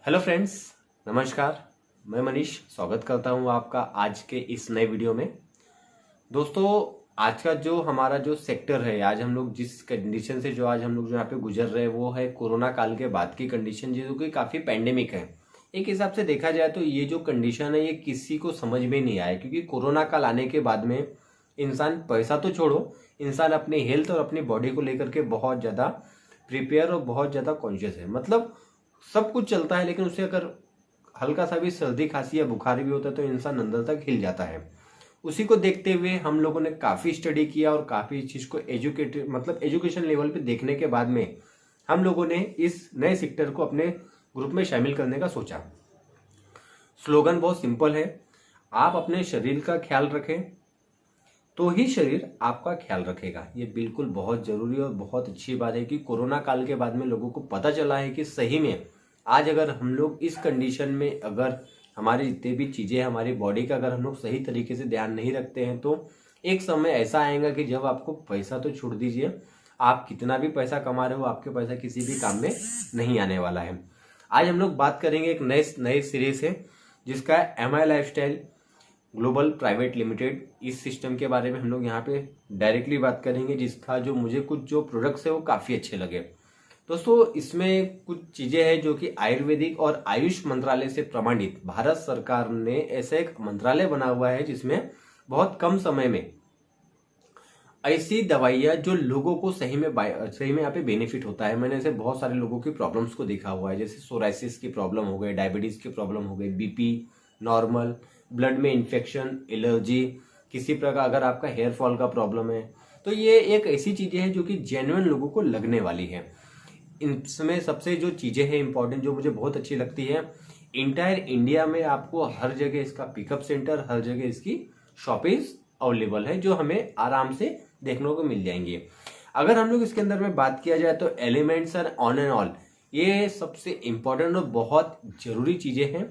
Hello friends, नमस्कार। मैं मनीष स्वागत करता हूं आपका आज के इस नए वीडियो में। दोस्तों, आज का जो हमारा जो सेक्टर है, आज हम लोग जिस कंडीशन से जो आज हम लोग जो यहाँ पे गुजर रहे हैं वो है कोरोना काल के बाद की कंडीशन, जो कि काफ़ी पैंडेमिक है। एक हिसाब से देखा जाए तो ये जो कंडीशन है ये किसी को समझ में नहीं आया, क्योंकि कोरोना काल आने के बाद में इंसान पैसा तो छोड़ो, इंसान अपनी हेल्थ और अपनी बॉडी को लेकर के बहुत ज़्यादा प्रिपेयर और बहुत ज़्यादा कॉन्शियस है। मतलब सब कुछ चलता है, लेकिन उसे अगर हल्का सा भी सर्दी खांसी या बुखार भी होता है तो इंसान अंदर तक हिल जाता है। उसी को देखते हुए हम लोगों ने काफ़ी स्टडी किया और काफ़ी इस चीज़ को एजुकेशन लेवल पे देखने के बाद में हम लोगों ने इस नए सेक्टर को अपने ग्रुप में शामिल करने का सोचा। स्लोगन बहुत सिंपल है, आप अपने शरीर का ख्याल रखें तो ही शरीर आपका ख्याल रखेगा। ये बिल्कुल बहुत जरूरी और बहुत अच्छी बात है कि कोरोना काल के बाद में लोगों को पता चला है कि सही में आज अगर हम लोग इस कंडीशन में अगर हमारी जितनी भी चीज़ें हमारी बॉडी का अगर हम लोग सही तरीके से ध्यान नहीं रखते हैं तो एक समय ऐसा आएगा कि जब आपको पैसा तो छोड़ दीजिए, आप कितना भी पैसा कमा रहे हो आपके पैसा किसी भी काम में नहीं आने वाला है। आज हम लोग बात करेंगे एक नए सीरीज से जिसका MI lifestyle global private limited. इस सिस्टम के बारे में हम लोग यहाँ पे डायरेक्टली बात करेंगे, जिसका जो मुझे कुछ जो प्रोडक्ट्स है वो काफ़ी अच्छे लगे। दोस्तों, इसमें कुछ चीज़ें हैं जो कि आयुर्वेदिक और आयुष मंत्रालय से प्रमाणित, भारत सरकार ने ऐसा एक मंत्रालय बना हुआ है जिसमें बहुत कम समय में ऐसी दवाइयाँ जो लोगों को सही में यहाँ पे बेनिफिट होता है। मैंने ऐसे बहुत सारे लोगों की प्रॉब्लम्स को देखा हुआ है, जैसे सोराइसिस की प्रॉब्लम हो गई, डायबिटीज़ की प्रॉब्लम हो गई, BP नॉर्मल, ब्लड में इन्फेक्शन, एलर्जी, किसी प्रकार अगर आपका हेयर फॉल का प्रॉब्लम है तो ये एक ऐसी चीज़ें हैं जो कि जेन्युइन लोगों को लगने वाली है। इसमें सबसे जो चीज़ें हैं इंपॉर्टेंट जो मुझे बहुत अच्छी लगती है, इंटायर इंडिया में आपको हर जगह इसका पिकअप सेंटर, हर जगह इसकी शॉपेज अवेलेबल है जो हमें आराम से देखने को मिल जाएंगी। अगर हम लोग इसके अंदर में बात किया जाए तो एलिमेंट्स और ऑन एंड ऑल, ये सबसे इम्पोर्टेंट और बहुत ज़रूरी चीज़ें हैं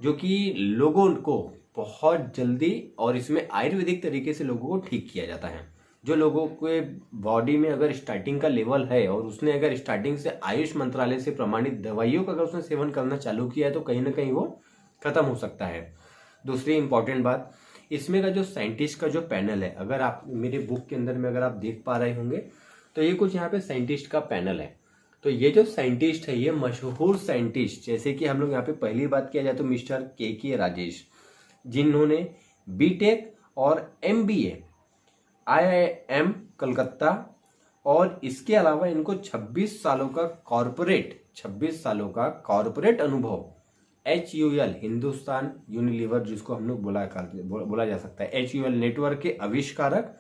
जो कि लोगों को बहुत जल्दी, और इसमें आयुर्वेदिक तरीके से लोगों को ठीक किया जाता है। जो लोगों के बॉडी में अगर स्टार्टिंग का लेवल है और उसने अगर स्टार्टिंग से आयुष मंत्रालय से प्रमाणित दवाइयों का अगर उसने सेवन करना चालू किया है तो कहीं ना कहीं वो खत्म हो सकता है। दूसरी इंपॉर्टेंट बात, इसमें का जो साइंटिस्ट का जो पैनल है, अगर आप मेरे बुक के अंदर में अगर आप देख पा रहे होंगे तो ये कुछ यहाँ पे साइंटिस्ट का पैनल है। तो ये जो साइंटिस्ट है ये मशहूर साइंटिस्ट, जैसे कि हम लोग यहाँ पे पहली बात किया जाए तो मिस्टर के राजेश, जिन्होंने BTech और MBA IIM कलकत्ता, और इसके अलावा इनको 26 सालों का कॉरपोरेट अनुभव HUL हिंदुस्तान यूनिलीवर, जिसको हम लोग बोला जा सकता है HUL नेटवर्क के आविष्कारक,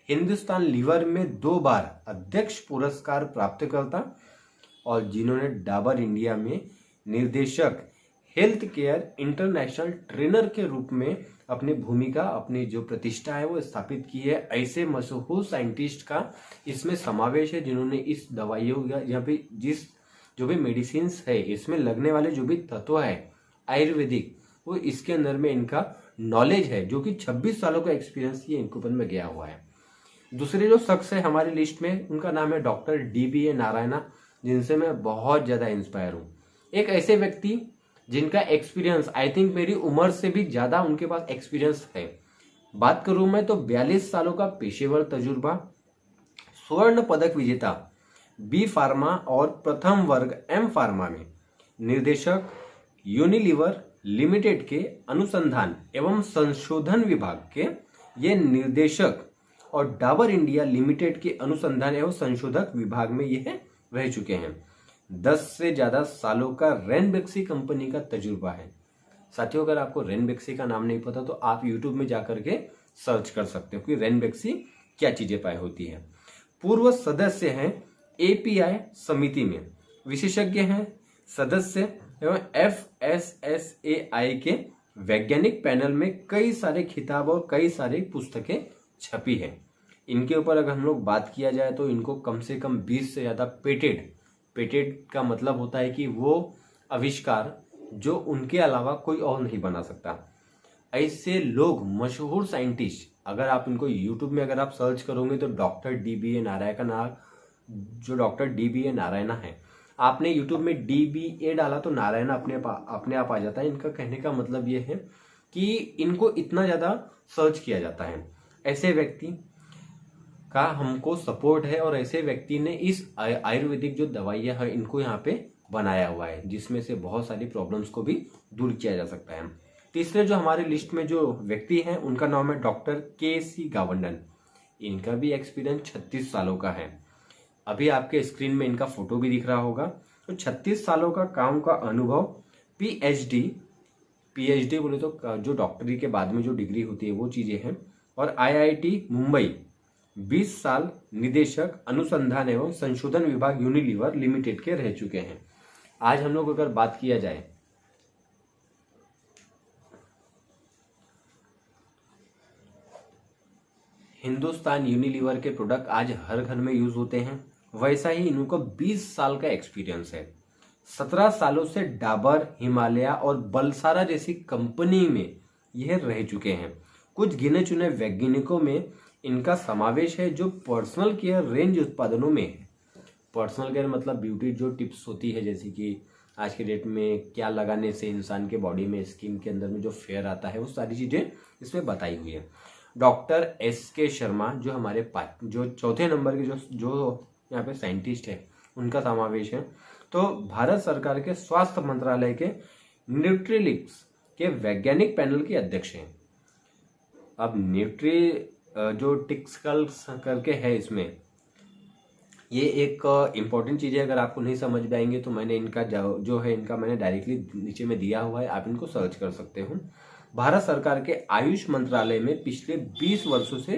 हिंदुस्तान लीवर में 2 बार अध्यक्ष पुरस्कार प्राप्तकर्ता, और जिन्होंने डाबर इंडिया में निर्देशक, हेल्थ केयर इंटरनेशनल ट्रेनर के रूप में अपनी भूमिका, अपनी जो प्रतिष्ठा है वो स्थापित की है। ऐसे मशहूर साइंटिस्ट का इसमें समावेश है जिन्होंने इस दवाइयों या फिर जो भी मेडिसिन है इसमें लगने वाले जो भी तत्व है आयुर्वेदिक, वो इसके अंदर में इनका नॉलेज है जो कि 26 सालों का एक्सपीरियंस ये इनके ऊपर में गया हुआ है। दूसरे जो शख्स है हमारी लिस्ट में, उनका नाम है डॉक्टर DBA नारायणा, जिनसे मैं बहुत ज़्यादा इंस्पायर हूँ। एक ऐसे व्यक्ति जिनका एक्सपीरियंस आई थिंक मेरी उम्र से भी ज़्यादा उनके पास एक्सपीरियंस है। बात करूँ मैं तो 42 सालों का पेशेवर तजुर्बा, स्वर्ण पदक विजेता B फार्मा और प्रथम वर्ग M फार्मा में, निर्देशक यूनिलीवर लिमिटेड के अनुसंधान एवं संशोधन विभाग के ये निर्देशक, और डाबर इंडिया लिमिटेड के अनुसंधान एवं संशोधक विभाग में ये रह चुके हैं। 10 से ज़्यादा सालों का रेनबेक्सी कंपनी का तजुर्बा है। साथियों, अगर आपको रेनबेक्सी का नाम नहीं पता तो आप यूट्यूब में जाकर के सर्च कर सकते हो कि रेनबेक्सी क्या चीज़ें पाई होती है। पूर्व सदस्य हैं API समिति में, विशेषज्ञ हैं, सदस्य एवं FSSAI के वैज्ञानिक पैनल में कई सारे खिताब और कई सारी पुस्तकें छपी हैं। इनके ऊपर अगर हम लोग बात किया जाए तो इनको कम से कम 20 से ज़्यादा पेटेंट का मतलब होता है कि वो आविष्कार जो उनके अलावा कोई और नहीं बना सकता। ऐसे लोग मशहूर साइंटिस्ट, अगर आप इनको यूट्यूब में अगर आप सर्च करोगे तो डॉक्टर DBA नारायण का नाम, जो डॉक्टर DBA नारायणा है, आपने यूट्यूब में DBA डाला तो नारायण अपने आप आ जाता है। इनका कहने का मतलब ये है कि इनको इतना ज़्यादा सर्च किया जाता है। ऐसे व्यक्ति का हमको सपोर्ट है और ऐसे व्यक्ति ने इस आयुर्वेदिक जो दवाइयाँ हैं इनको यहाँ पे बनाया हुआ है, जिसमें से बहुत सारी प्रॉब्लम्स को भी दूर किया जा सकता है। तीसरे जो हमारे लिस्ट में जो व्यक्ति हैं उनका नाम है डॉक्टर KC गावंडन। इनका भी एक्सपीरियंस 36 सालों का है। अभी आपके स्क्रीन में इनका फोटो भी दिख रहा होगा। तो 36 सालों का काम का अनुभव, पीएचडी बोले तो जो डॉक्टरी के बाद में जो डिग्री होती है वो चीजें हैं, और IIT मुंबई 20 साल निदेशक अनुसंधान एवं संशोधन विभाग यूनिलीवर लिमिटेड के रह चुके हैं। आज हम लोग अगर बात किया जाए हिंदुस्तान यूनिलीवर के प्रोडक्ट आज हर घर में यूज होते हैं, वैसा ही इनको 20 साल का एक्सपीरियंस है। 17 सालों से डाबर, हिमालय और बलसारा जैसी कंपनी में यह रह चुके हैं। कुछ गिने चुने वैज्ञानिकों में इनका समावेश है जो पर्सनल केयर रेंज उत्पादनों में है। पर्सनल केयर मतलब ब्यूटी जो टिप्स होती है, जैसे कि आज के डेट में क्या लगाने से इंसान के बॉडी में, स्किन के अंदर में जो फेयर आता है, वो सारी चीजें इसमें बताई हुई है। डॉक्टर SK शर्मा जो हमारे जो चौथे नंबर के जो यहाँ पे साइंटिस्ट है उनका समावेश है। तो भारत सरकार के स्वास्थ्य मंत्रालय के न्यूट्रिलिक्स के वैज्ञानिक पैनल के अध्यक्ष हैं। अब जो टिक्सकल्स करके है, इसमें ये एक इम्पोर्टेंट चीज है। अगर आपको नहीं समझ में आएंगे तो मैंने इनका जो है इनका मैंने डायरेक्टली नीचे में दिया हुआ है, आप इनको सर्च कर सकते हो। भारत सरकार के आयुष मंत्रालय में पिछले 20 वर्षों से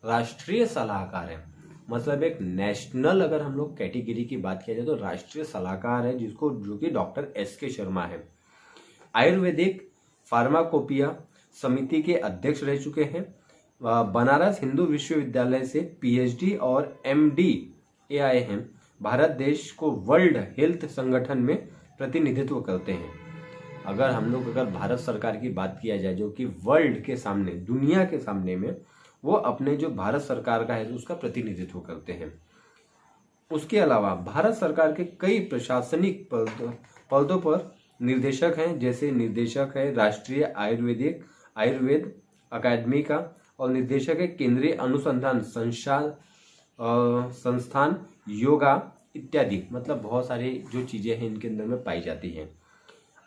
राष्ट्रीय सलाहकार है। मतलब एक नेशनल, अगर हम लोग कैटेगरी की बात किया जाए तो राष्ट्रीय सलाहकार है, जो कि डॉक्टर SK शर्मा है। आयुर्वेदिक फार्माकोपिया समिति के अध्यक्ष रह चुके हैं। बनारस हिंदू विश्वविद्यालय से PhD और MD आए हैं। भारत देश को वर्ल्ड हेल्थ संगठन में प्रतिनिधित्व करते हैं। अगर भारत सरकार की बात किया जाए, जो कि वर्ल्ड के सामने, दुनिया के सामने में वो अपने जो भारत सरकार का है उसका प्रतिनिधित्व करते हैं। उसके अलावा भारत सरकार के कई प्रशासनिक पदों पर निर्देशक हैं, जैसे निर्देशक है राष्ट्रीय आयुर्वेद अकादमी का, और निर्देशक है केंद्रीय अनुसंधान संस्थान योगा इत्यादि। मतलब बहुत सारी जो चीजें हैं इनके अंदर में पाई जाती हैं।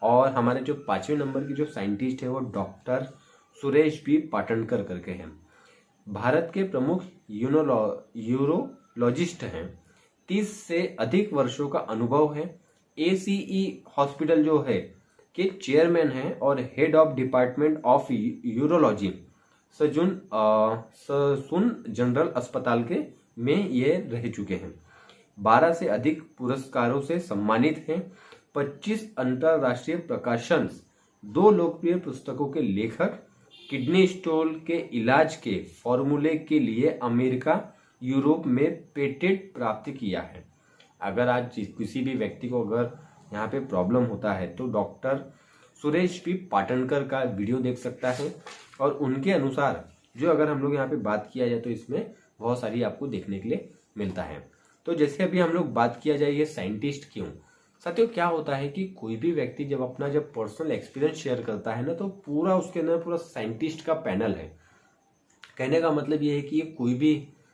और हमारे जो 5वें नंबर की जो साइंटिस्ट है वो डॉक्टर सुरेश B पाटनकर करके हैं। भारत के प्रमुख यूरोलॉजिस्ट हैं। 30 से अधिक वर्षों का अनुभव है। ACE हॉस्पिटल जो है के चेयरमैन हैं और head of department of urology Sassoon general अस्पताल के में ये रह चुके हैं। 12 से अधिक पुरस्कारों से सम्मानित हैं। 25 अंतरराष्ट्रीय प्रकाशन, 2 लोकप्रिय पुस्तकों के लेखक, किडनी स्टोन के इलाज के फॉर्मूले के लिए अमेरिका, यूरोप में पेटेंट प्राप्त किया है। अगर आज किसी भी व्यक्ति को अगर यहाँ पे प्रॉब्लम होता है तो डॉक्टर सुरेश B पाटनकर का वीडियो देख सकता है, और उनके अनुसार जो अगर हम लोग यहाँ पे बात किया जाए तो इसमें बहुत सारी आपको देखने के लिए मिलता है। तो जैसे अभी हम लोग बात किया जाए ये साइंटिस्ट क्यों, साथियों क्या होता है कि कोई भी व्यक्ति जब पर्सनल एक्सपीरियंस शेयर करता है ना, तो पूरा उसके अंदर पूरा साइंटिस्ट का पैनल है। कहने का मतलब ये है कि ये कोई भी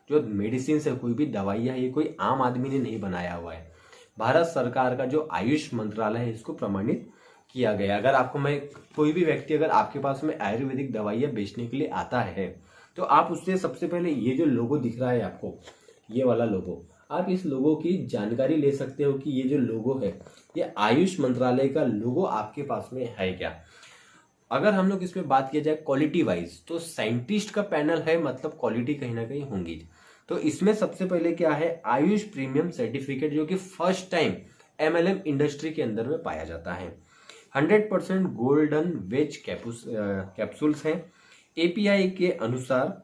जो मेडिसिन है, कोई भी दवाइयाँ, ये कोई आम आदमी ने नहीं बनाया हुआ है। भारत सरकार का जो आयुष मंत्रालय है इसको प्रमाणित किया गया। अगर आपको कोई भी व्यक्ति अगर आपके पास में आयुर्वेदिक दवाइयाँ बेचने के लिए आता है तो आप उससे सबसे पहले ये जो लोगो दिख रहा है आपको, ये वाला लोगो, आप इस लोगो की जानकारी ले सकते हो कि ये जो लोगो है ये आयुष मंत्रालय का लोगो आपके पास में है क्या। अगर हम लोग इसमें बात किया जाए क्वालिटी वाइज, तो साइंटिस्ट का पैनल है, मतलब क्वालिटी कहीं ना कहीं होंगी। तो इसमें सबसे पहले क्या है, आयुष प्रीमियम सर्टिफिकेट, जो कि फर्स्ट टाइम MLM इंडस्ट्री के अंदर में पाया जाता है। 100% गोल्डन वेज कैप्सूल्स हैं। API के अनुसार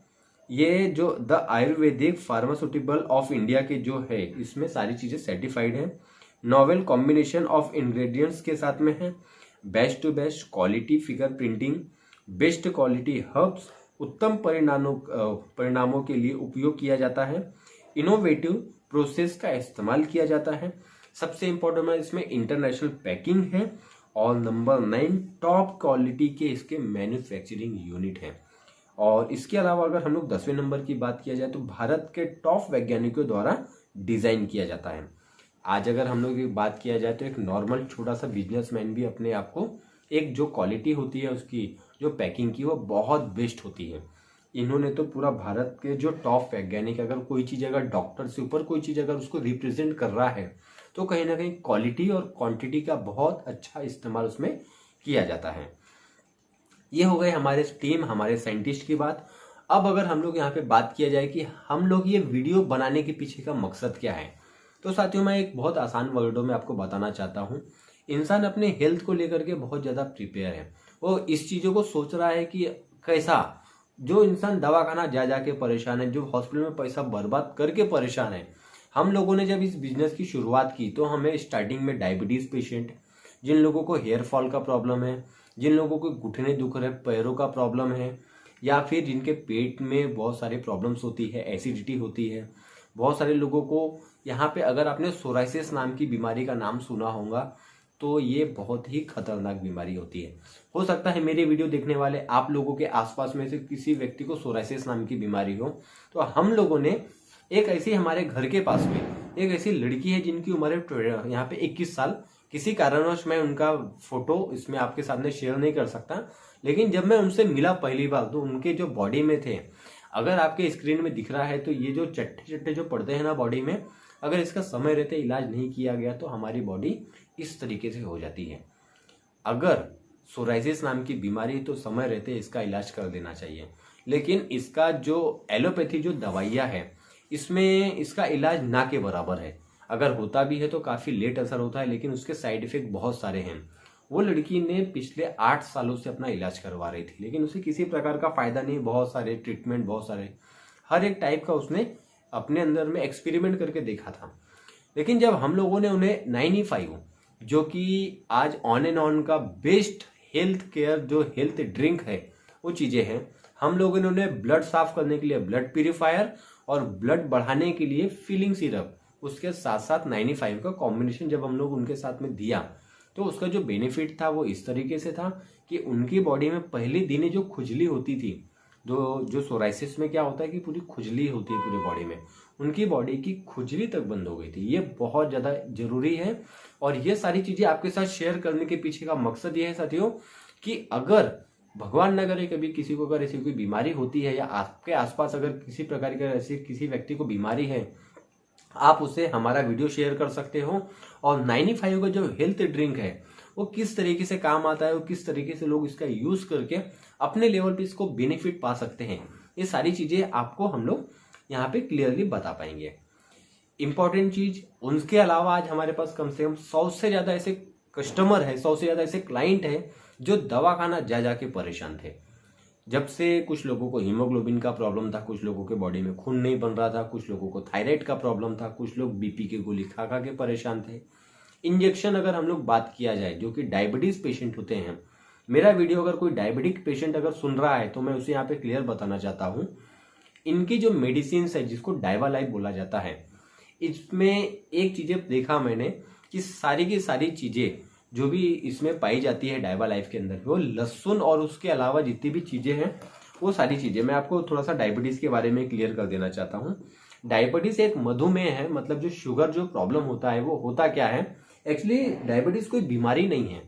ये जो the Ayurvedic pharmaceutical of India के जो है इसमें सारी चीजें सर्टिफाइड है। नॉवेल कॉम्बिनेशन ऑफ इंग्रेडिएंट्स के साथ में है। Best to best quality figure printing, best quality herbs, उत्तम परिणामों के लिए उपयोग किया जाता है। इनोवेटिव प्रोसेस का इस्तेमाल किया जाता है। सबसे इम्पोर्टेंट में इसमें इंटरनेशनल पैकिंग है और नंबर 9 टॉप क्वालिटी के इसके मैन्युफैक्चरिंग यूनिट हैं। और इसके अलावा अगर हम लोग 10वें नंबर की बात किया जाए तो भारत के टॉप वैज्ञानिकों द्वारा डिजाइन किया जाता है। आज अगर हम लोग की बात किया जाए तो एक नॉर्मल छोटा सा बिजनेसमैन भी अपने आप को एक जो क्वालिटी होती है उसकी जो पैकिंग की वो बहुत बेस्ट होती है। इन्होंने तो पूरा भारत के जो टॉप वैज्ञानिक अगर कोई चीज़ अगर डॉक्टर से ऊपर कोई चीज़ अगर उसको रिप्रेजेंट कर रहा है तो कहीं ना कहीं क्वालिटी और क्वांटिटी का बहुत अच्छा इस्तेमाल उसमें किया जाता है। ये हो गए हमारे टीम हमारे साइंटिस्ट की बात। अब अगर हम लोग यहाँ पे बात किया जाए कि हम लोग ये वीडियो बनाने के पीछे का मकसद क्या है, तो साथियों मैं एक बहुत आसान वर्डों में आपको बताना चाहता हूँ। इंसान अपने हेल्थ को लेकर के बहुत ज़्यादा प्रिपेयर है। वो इस चीज़ों को सोच रहा है कि कैसा जो इंसान दवाखाना जा जाके परेशान है, जो हॉस्पिटल में पैसा बर्बाद करके परेशान है। हम लोगों ने जब इस बिजनेस की शुरुआत की तो हमें स्टार्टिंग में डायबिटीज़ पेशेंट, जिन लोगों को हेयर फॉल का प्रॉब्लम है, जिन लोगों को घुटने दुख रहे, पैरों का प्रॉब्लम है, या फिर जिनके पेट में बहुत सारी प्रॉब्लम्स होती है, एसिडिटी होती है। बहुत सारे लोगों को यहाँ पे अगर आपने सोराइसिस नाम की बीमारी का नाम सुना होगा तो ये बहुत ही खतरनाक बीमारी होती है। हो सकता है मेरे वीडियो देखने वाले आप लोगों के आसपास में से किसी व्यक्ति को सोराइसिस नाम की बीमारी हो। तो हम लोगों ने एक ऐसी हमारे घर के पास में एक ऐसी लड़की है जिनकी उम्र है यहाँ पे 21 साल। किसी कारणवश मैं उनका फोटो इसमें आपके सामने शेयर नहीं कर सकता, लेकिन जब मैं उनसे मिला पहली बार तो उनके जो बॉडी में थे, अगर आपके स्क्रीन में दिख रहा है तो ये जो चट्टे चट्टे जो पड़ते हैं ना बॉडी में, अगर इसका समय रहते इलाज नहीं किया गया तो हमारी बॉडी इस तरीके से हो जाती है। अगर सोराइसिस नाम की बीमारी तो समय रहते इसका इलाज कर देना चाहिए, लेकिन इसका जो एलोपैथी जो दवाइयाँ है इसमें इसका इलाज ना के बराबर है। अगर होता भी है तो काफ़ी लेट असर होता है, लेकिन उसके साइड इफेक्ट बहुत सारे हैं। वो लड़की ने पिछले 8 सालों से अपना इलाज करवा रही थी, लेकिन उसे किसी प्रकार का फायदा नहीं। बहुत सारे ट्रीटमेंट, बहुत सारे हर एक टाइप का उसने अपने अंदर में एक्सपेरिमेंट करके देखा था। लेकिन जब हम लोगों ने उन्हें 9E5 जो कि आज ऑन एंड ऑन का बेस्ट हेल्थ केयर जो हेल्थ ड्रिंक है वो चीज़ें हैं, हम लोगों ने उन्हें ब्लड साफ करने के लिए ब्लड प्यूरिफायर और ब्लड बढ़ाने के लिए फीलिंग सिरप, उसके साथ साथ 9E5 का कॉम्बिनेशन जब हम लोग उनके साथ में दिया तो उसका जो बेनिफिट था वो इस तरीके से था कि उनकी बॉडी में पहले दिन जो खुजली होती थी, जो सोराइसिस में क्या होता है कि पूरी खुजली होती है पूरी बॉडी में, उनकी बॉडी की खुजली तक बंद हो गई थी। ये बहुत ज़्यादा जरूरी है और ये सारी चीज़ें आपके साथ शेयर करने के पीछे का मकसद ये है साथियों कि अगर भगवान न करे कभी किसी को अगर ऐसी कोई बीमारी होती है या आपके आसपास अगर किसी प्रकार की ऐसी किसी व्यक्ति को बीमारी है, आप उसे हमारा वीडियो शेयर कर सकते हो। और 9E5 का जो हेल्थ ड्रिंक है वो किस तरीके से काम आता है, वो किस तरीके से लोग इसका यूज करके अपने लेवल पे इसको बेनिफिट पा सकते हैं, ये सारी चीजें आपको हम लोग यहाँ पे क्लियरली बता पाएंगे। इंपॉर्टेंट चीज उनके अलावा आज हमारे पास कम से कम 100 से ज्यादा ऐसे कस्टमर है, 100 से ज्यादा ऐसे क्लाइंट है जो दवाखाना जा जाके परेशान थे। जब से कुछ लोगों को हीमोग्लोबिन का प्रॉब्लम था, कुछ लोगों के बॉडी में खून नहीं बन रहा था, कुछ लोगों को थायराइड का प्रॉब्लम था, कुछ लोग बीपी की गोली खा खा के परेशान थे। इंजेक्शन अगर हम लोग बात किया जाए जो कि डायबिटीज पेशेंट होते हैं, मेरा वीडियो अगर कोई डायबिटिक पेशेंट अगर सुन रहा है तो मैं उसे यहाँ पे क्लियर बताना चाहता हूँ, इनकी जो मेडिसिन है जिसको डायवालाइफ बोला जाता है, इसमें एक चीजें देखा मैंने कि सारी की सारी चीजें जो भी इसमें पाई जाती है डायवालाइफ के अंदर, वो लहसुन और उसके अलावा जितनी भी चीजें हैं वो सारी चीजें, मैं आपको थोड़ा सा डायबिटीज के बारे में क्लियर कर देना चाहता हूँ। डायबिटीज एक मधुमेह है, मतलब जो शुगर जो प्रॉब्लम होता है वो होता क्या है, एक्चुअली डायबिटीज कोई बीमारी नहीं है।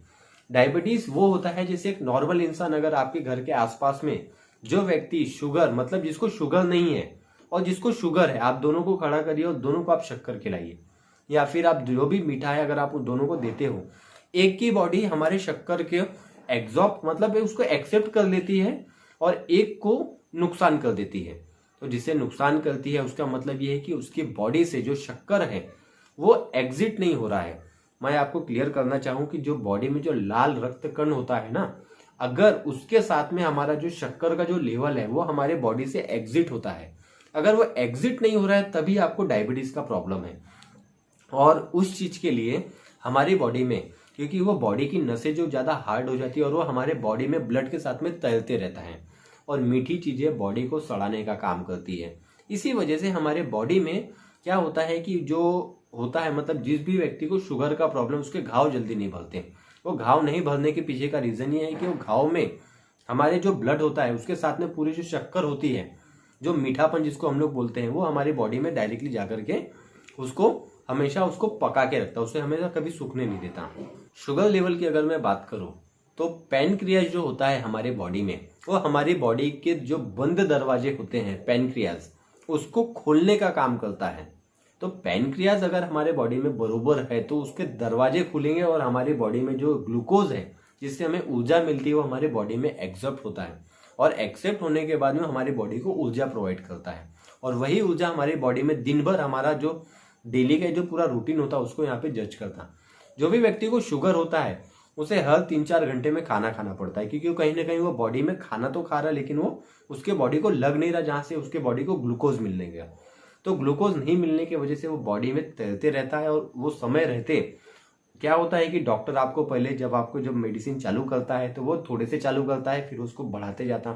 डायबिटीज वो होता है जैसे एक नॉर्मल इंसान, अगर आपके घर के आसपास में जो व्यक्ति शुगर, मतलब जिसको शुगर नहीं है और जिसको शुगर है, आप दोनों को खड़ा करिए और दोनों को आप शक्कर खिलाइए, या फिर आप जो भी मीठा है अगर आप उन दोनों को देते हो, एक की बॉडी हमारे शक्कर के एग्जॉर्ब मतलब उसको एक्सेप्ट कर लेती है और एक को नुकसान कर देती है। तो जिसे नुकसान करती है उसका मतलब ये है कि उसकी बॉडी से जो शक्कर है वो एग्जिट नहीं हो रहा है। मैं आपको क्लियर करना चाहूं कि जो बॉडी में जो लाल रक्त कण होता है ना, अगर उसके साथ में हमारा जो शक्कर का जो लेवल है वो हमारे बॉडी से एग्जिट होता है, अगर वो एग्जिट नहीं हो रहा है तभी आपको डायबिटीज का प्रॉब्लम है। और उस चीज के लिए हमारी बॉडी में, क्योंकि वो बॉडी की नसें जो ज्यादा हार्ड हो जाती है और वो हमारे बॉडी में ब्लड के साथ में तैरते रहता है और मीठी चीजें बॉडी को सड़ाने का काम करती है। इसी वजह से हमारे बॉडी में क्या होता है कि जो होता है, मतलब जिस भी व्यक्ति को शुगर का प्रॉब्लम, उसके घाव जल्दी नहीं भरते। वो घाव नहीं भरने के पीछे का रीजन ये है कि वो घाव में हमारे जो ब्लड होता है उसके साथ में पूरी जो शक्कर होती है, जो मीठापन जिसको हम लोग बोलते हैं, वो हमारी बॉडी में डायरेक्टली जाकर के उसको हमेशा उसको पका के रखता है, उसे हमेशा कभी सूखने नहीं देता। शुगर लेवल की अगर मैं बात करूं तो पैनक्रियाज जो होता है हमारे बॉडी में, वो हमारी बॉडी के जो बंद दरवाजे होते हैं पैनक्रियाज, उसको खोलने का काम करता है। तो पैनक्रियाज अगर हमारे बॉडी में बरोबर है तो उसके दरवाजे खुलेंगे और हमारी बॉडी में जो ग्लूकोज है जिससे हमें ऊर्जा मिलती है वो हमारे बॉडी में एक्सेप्ट होता है, और एक्सेप्ट होने के बाद में हमारी बॉडी को ऊर्जा प्रोवाइड करता है, और वही ऊर्जा हमारी बॉडी में दिन भर हमारा जो डेली का जो पूरा रूटीन होता है उसको यहाँ पे जज करता है। जो भी व्यक्ति को शुगर होता है उसे हर 3-4 घंटे में खाना खाना पड़ता है, क्योंकि कहीं ना कहीं वो बॉडी में खाना तो खा रहा है लेकिन वो उसके बॉडी को लग नहीं रहा जहां से उसके बॉडी को ग्लूकोज मिलने गया। तो ग्लूकोज नहीं मिलने की वजह से वो बॉडी में तैरते रहता है, और वो समय रहते क्या होता है कि डॉक्टर आपको पहले जब मेडिसिन चालू करता है तो वो थोड़े से चालू करता है, फिर उसको बढ़ाते जाता,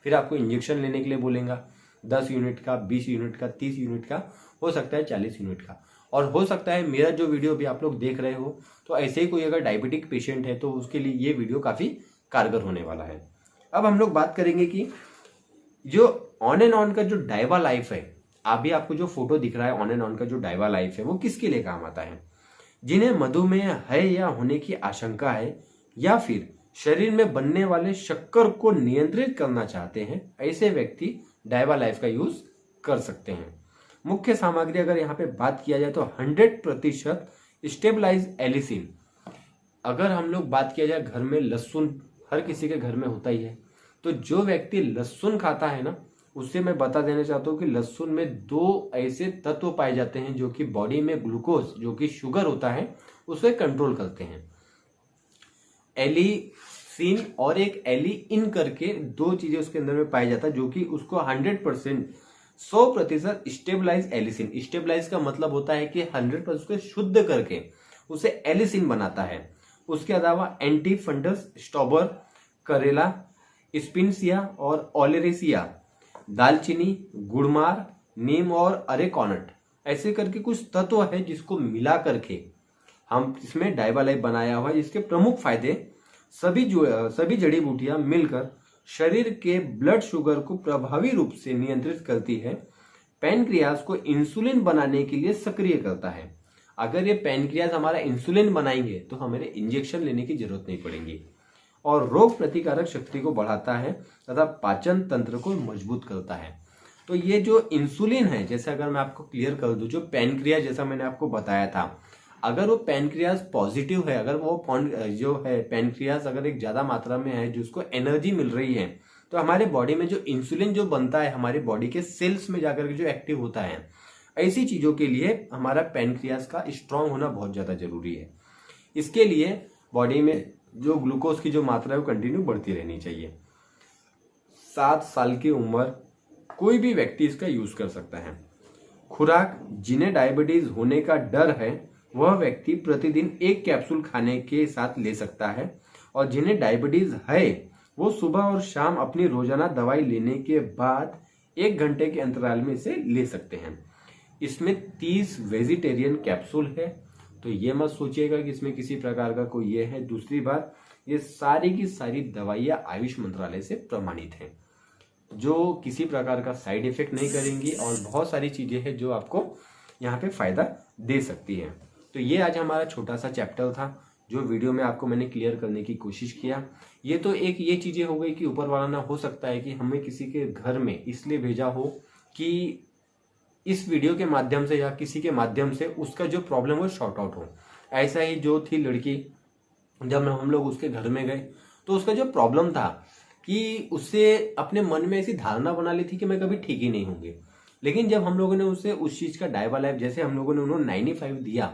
फिर आपको इंजेक्शन लेने के लिए बोलेगा 10 यूनिट का, 20 यूनिट का, 30 यूनिट का, हो सकता है 40 यूनिट का। और हो सकता है मेरा जो वीडियो भी आप लोग देख रहे हो तो ऐसे ही कोई अगर डायबिटिक पेशेंट है तो उसके लिए ये वीडियो काफी कारगर होने वाला है। अब हम लोग बात करेंगे कि जो ऑन एंड ऑन का जो डाइवा लाइफ है, अभी आपको जो फोटो दिख रहा है ऑन एंड ऑन का जो डाइवा लाइफ है, वो किसके लिए काम आता है? जिन्हें मधुमेह है या होने की आशंका है, या फिर शरीर में बनने वाले शक्कर को नियंत्रित करना चाहते हैं, ऐसे व्यक्ति डाइवा लाइफ का यूज कर सकते हैं। मुख्य सामग्री अगर यहाँ पे बात किया जाए तो 100% स्टेबलाइज एलिसिन। अगर हम लोग बात किया जाए, घर में लहसुन हर किसी के घर में होता ही है, तो जो व्यक्ति लहसुन खाता है ना, उससे मैं बता देना चाहता हूँ कि लहसुन में 2 ऐसे तत्व पाए जाते हैं जो कि बॉडी में ग्लूकोज, जो कि शुगर होता है, उसे कंट्रोल करते हैं। एलिसिन और एक एलिइन करके 2 चीजें उसके अंदर में पाई जाता है, जो कि उसको 100% स्टेबलाइज एलिसिन, स्टेबलाइज का मतलब होता है कि 100% उसको शुद्ध करके उसे एलिसिन बनाता है। उसके अलावा एंटी फंडस, स्टॉबर, करेला, स्पिनसिया और ओलेरेसिया, दालचीनी, गुड़मार, नीम और अरेकॉनट, ऐसे करके कुछ तत्व है जिसको मिला करके हम इसमें डाइवा लाइफ बनाया हुआ है। इसके प्रमुख फायदे, सभी जड़ी बूटियां मिलकर शरीर के ब्लड शुगर को प्रभावी रूप से नियंत्रित करती है, पैनक्रियाज को इंसुलिन बनाने के लिए सक्रिय करता है। अगर ये पैनक्रियाज हमारा इंसुलिन बनाएंगे तो हमें इंजेक्शन लेने की जरूरत नहीं पड़ेगी, और रोग प्रतिकारक शक्ति को बढ़ाता है तथा पाचन तंत्र को मजबूत करता है। तो ये जो इंसुलिन है, जैसे अगर मैं आपको क्लियर कर दूं, जो पैनक्रियाज जैसा मैंने आपको बताया था, अगर वो पैनक्रियाज पॉजिटिव है, अगर वो जो है पैनक्रियाज अगर एक ज्यादा मात्रा में है, जिसको एनर्जी मिल रही है, तो हमारे बॉडी में जो इंसुलिन जो बनता है हमारी बॉडी के सेल्स में जाकर के जो एक्टिव होता है, ऐसी चीजों के लिए हमारा पैनक्रियाज का स्ट्रांग होना बहुत ज्यादा जरूरी है। इसके लिए बॉडी में जो ग्लूकोज की जो मात्रा है वो कंटिन्यू बढ़ती रहनी चाहिए। 7 साल की उम्र कोई भी व्यक्ति इसका यूज कर सकता है। खुराक, जिन्हें डायबिटीज होने का डर है वह व्यक्ति प्रतिदिन 1 कैप्सूल खाने के साथ ले सकता है, और जिन्हें डायबिटीज है वो सुबह और शाम अपनी रोजाना दवाई लेने के बाद 1 घंटे के अंतराल में इसे ले सकते हैं। इसमें 30 वेजिटेरियन कैप्सूल है, तो ये मत सोचिएगा कि इसमें किसी प्रकार का कोई ये है। दूसरी बात, ये सारी की सारी दवाइयां आयुष मंत्रालय से प्रमाणित हैं, जो किसी प्रकार का साइड इफेक्ट नहीं करेंगी, और बहुत सारी चीजें हैं जो आपको यहाँ पे फायदा दे सकती है। तो ये आज हमारा छोटा सा चैप्टर था जो वीडियो में आपको मैंने क्लियर करने की कोशिश किया। ये तो एक ये चीजें हो गई कि ऊपर वाला ना, हो सकता है कि हमें किसी के घर में इसलिए भेजा हो कि इस वीडियो के माध्यम से या किसी के माध्यम से उसका जो प्रॉब्लम हो शॉर्ट आउट हो। ऐसा ही जो थी लड़की, जब हम लोग उसके घर में गए तो उसका जो प्रॉब्लम था कि उससे अपने मन में ऐसी धारणा बना ली थी कि मैं कभी ठीक ही नहीं होंगी, लेकिन जब हम लोगों ने उसे उस चीज का डाइवा लाइफ, जैसे हम लोगों ने उन्होंने 95 दिया,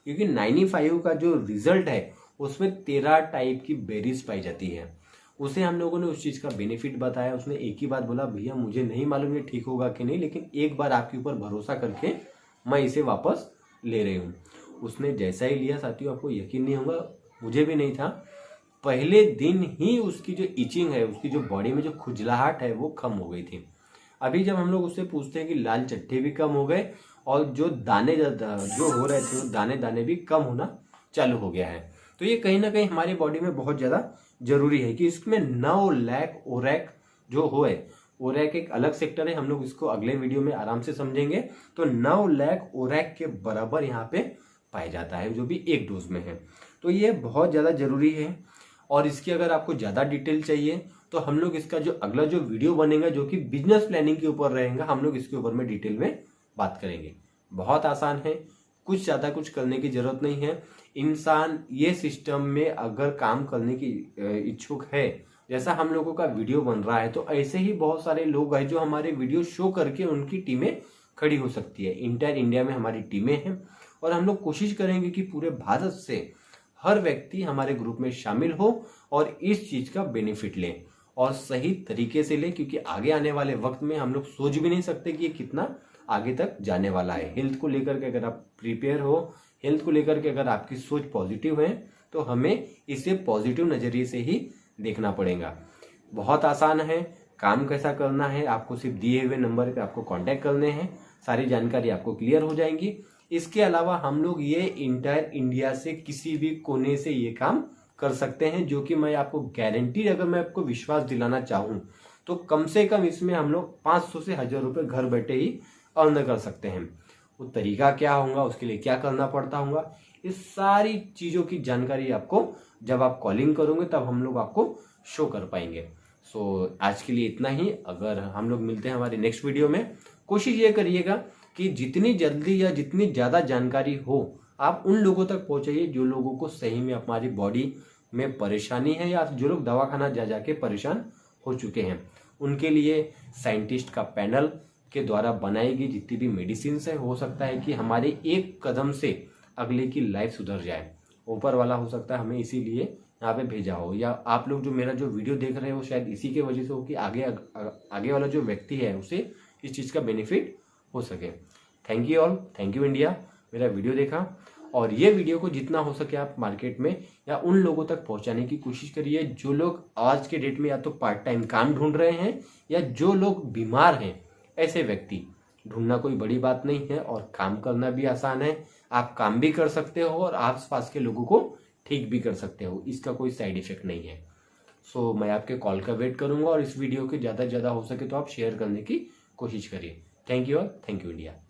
क्योंकि 95 का जो रिजल्ट है उसमें 13 टाइप की बेरीज पाई जाती है, उसे हम लोगों ने उस चीज का बेनिफिट बताया। उसने एक ही बात बोला, भैया मुझे नहीं मालूम ये ठीक होगा कि नहीं, लेकिन एक बार आपके ऊपर भरोसा करके मैं इसे वापस ले रही हूँ। उसने जैसा ही लिया साथियों, आपको यकीन नहीं होगा, मुझे भी नहीं था, पहले दिन ही उसकी जो इचिंग है, उसकी जो बॉडी में जो खुजलाहट है वो कम हो गई थी। अभी जब हम लोग उससे पूछते हैं कि लाल चट्टे भी कम हो गए और जो दाने जो हो रहे थे, दाने दाने भी कम होना चालू हो गया है। तो ये कहीं ना कहीं हमारी बॉडी में बहुत ज्यादा जरूरी है कि इसमें 9 लाख ओरैक जो हो, ओरैक एक अलग सेक्टर है, हम लोग इसको अगले वीडियो में आराम से समझेंगे। तो 9 लाख ओरैक के बराबर यहाँ पे पाया जाता है, जो भी एक डोज में है। तो ये बहुत ज्यादा जरूरी है। और इसकी अगर आपको ज्यादा डिटेल चाहिए तो हम लोग इसका जो अगला जो वीडियो बनेगा, जो कि बिजनेस प्लानिंग के ऊपर रहेगा, हम लोग इसके ऊपर में डिटेल में बात करेंगे। बहुत आसान है, कुछ ज्यादा कुछ करने की जरूरत नहीं है। इंसान ये सिस्टम में अगर काम करने की इच्छुक है, जैसा हम लोगों का वीडियो बन रहा है, तो ऐसे ही बहुत सारे लोग हैं जो हमारे वीडियो शो करके उनकी टीमें खड़ी हो सकती है। इंटायर इंडिया में हमारी टीमें हैं और हम लोग कोशिश करेंगे कि पूरे भारत से हर व्यक्ति हमारे ग्रुप में शामिल हो और इस चीज का बेनिफिट ले और सही तरीके से ले, क्योंकि आगे आने वाले वक्त में हम लोग सोच भी नहीं सकते कि ये कितना आगे तक जाने वाला है। हेल्थ को लेकर के अगर आप प्रिपेयर हो, हेल्थ को लेकर के अगर आपकी सोच पॉजिटिव है, तो हमें इसे पॉजिटिव नजरिए से ही देखना पड़ेगा। बहुत आसान है, काम कैसा करना है, आपको सिर्फ दिए हुए नंबर पे आपको कांटेक्ट करने हैं, सारी जानकारी आपको क्लियर हो जाएंगी। इसके अलावा हम लोग ये इंटायर इंडिया से किसी भी कोने से ये काम कर सकते हैं, जो कि मैं आपको गारंटी, अगर मैं आपको विश्वास दिलाना चाहूं तो कम से कम इसमें हम लोग 500 से 1000 रुपए घर बैठे ही अर्न कर सकते हैं। वो तरीका क्या होगा, उसके लिए क्या करना पड़ता होगा, इस सारी चीजों की जानकारी आपको जब आप कॉलिंग करोगे तब हम लोग आपको शो कर पाएंगे। सो आज के लिए इतना ही। अगर हम लोग मिलते हैं हमारे नेक्स्ट वीडियो में, कोशिश ये करिएगा कि जितनी जल्दी या जितनी ज्यादा जानकारी हो आप उन लोगों तक पहुंचाइए जो लोगों को सही में हमारी बॉडी में परेशानी है, या जो लोग दवाखाना जा जाके परेशान हो चुके हैं। उनके लिए साइंटिस्ट का पैनल के द्वारा बनाई गई जितनी भी मेडिसिन है, हो सकता है कि हमारे एक कदम से अगले की लाइफ सुधर जाए। ऊपर वाला हो सकता है हमें इसीलिए यहाँ पे भेजा हो, या आप लोग जो मेरा जो वीडियो देख रहे हो शायद इसी के वजह से हो कि आगे वाला जो व्यक्ति है उसे इस चीज का बेनिफिट हो सके। Thank you all, thank you India, मेरा वीडियो देखा। और ये वीडियो को जितना हो सके आप मार्केट में या उन लोगों तक पहुंचाने की कोशिश करिए जो लोग आज के डेट में या तो पार्ट टाइम काम ढूंढ रहे हैं, या जो लोग बीमार हैं। ऐसे व्यक्ति ढूंढना कोई बड़ी बात नहीं है और काम करना भी आसान है। आप काम भी कर सकते हो और आसपास के लोगों को ठीक भी कर सकते हो, इसका कोई साइड इफेक्ट नहीं है। सो मैं आपके कॉल का वेट करूंगा और इस वीडियो के ज्यादा से ज्यादा हो सके तो आप शेयर करने की कोशिश करिए। Thank you all, thank you India.